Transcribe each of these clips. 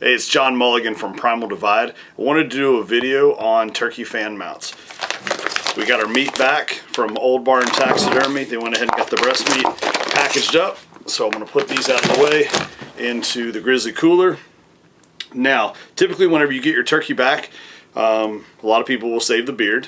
Hey, it's John Mulligan from Primal Divide. I wanted to do a video on turkey fan mounts. We got our meat back from Old Barn Taxidermy. They went ahead and got the breast meat packaged up. So I'm going to put these out of the way into the grizzly cooler. Now, typically whenever you get your turkey back, a lot of people will save the beard.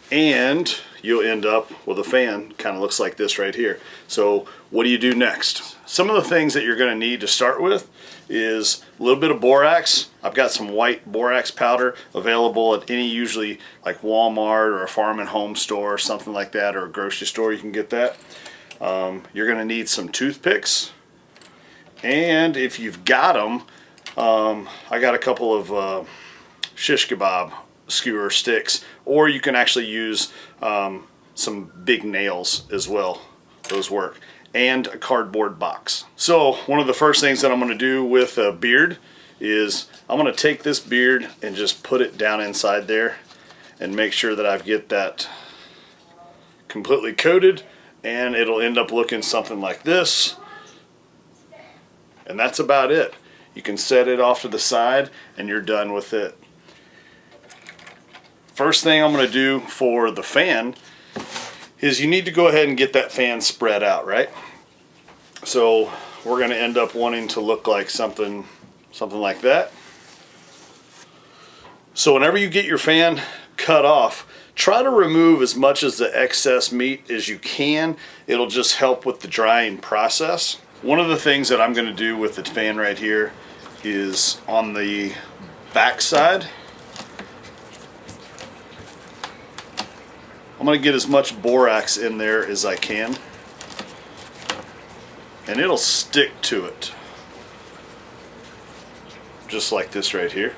And you'll end up with a fan, kind of looks like this right here. So what do you do next? Some of the things that you're going to need to start with is a little bit of borax. I've got some white borax powder available at any, usually like Walmart or a farm and home store or something like that, or a grocery store. You can get that. You're going to need some toothpicks, and if you've got them, I got a couple of shish kebab skewer sticks, or you can actually use some big nails as well. Those work. And a cardboard box. So one of the first things that I'm going to do with a beard is I'm going to take this beard and just put it down inside there and make sure that I get that completely coated, and it'll end up looking something like this. And that's about it. You can set it off to the side and you're done with it. First thing I'm going to do for the fan is you need to go ahead and get that fan spread out, right? So we're going to end up wanting to look like something like that. So whenever you get your fan cut off, try to remove as much of the excess meat as you can. It'll just help with the drying process. One of the things that I'm going to do with the fan right here is on the back side, I'm going to get as much borax in there as I can, and it'll stick to it, just like this right here.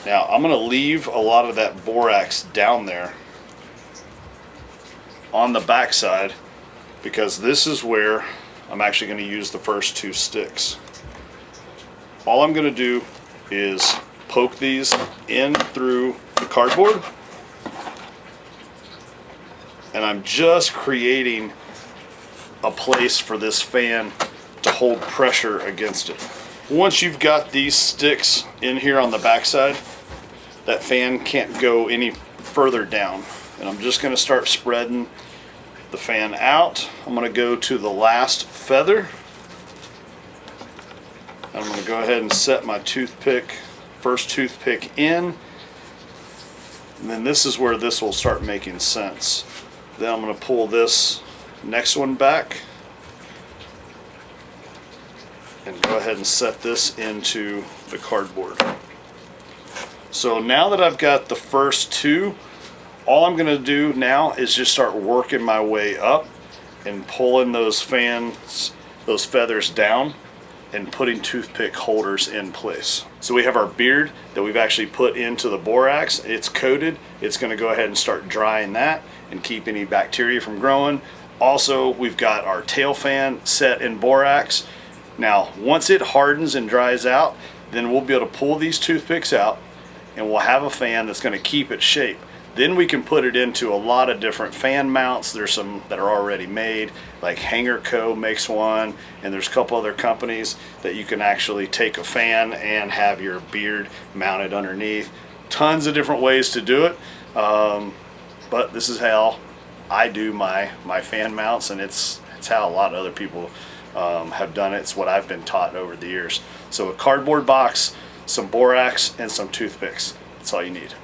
Now I'm going to leave a lot of that borax down there on the back side, because this is where I'm actually going to use the first two sticks. All I'm going to do is poke these in through the cardboard, and I'm just creating a place for this fan to hold pressure against it. Once you've got these sticks in here on the backside, that fan can't go any further down, and I'm just going to start spreading the fan out. I'm going to go to the last feather, and I'm going to go ahead and set my first toothpick in. And then this is where this will start making sense. Then I'm going to pull this next one back and go ahead and set this into the cardboard. So now that I've got the first two, all I'm going to do now is just start working my way up and pulling those feathers down and putting toothpick holders in place. So we have our beard that we've actually put into the borax. It's coated. It's going to go ahead and start drying that and keep any bacteria from growing. Also, we've got our tail fan set in borax. Now, once it hardens and dries out, then we'll be able to pull these toothpicks out and we'll have a fan that's going to keep its shape. Then we can put it into a lot of different fan mounts. There's some that are already made, like Hanger Co. makes one, and there's a couple other companies that you can actually take a fan and have your beard mounted underneath. Tons of different ways to do it, but this is how I do my fan mounts, and it's how a lot of other people have done it. It's what I've been taught over the years. So a cardboard box, some borax, and some toothpicks. That's all you need.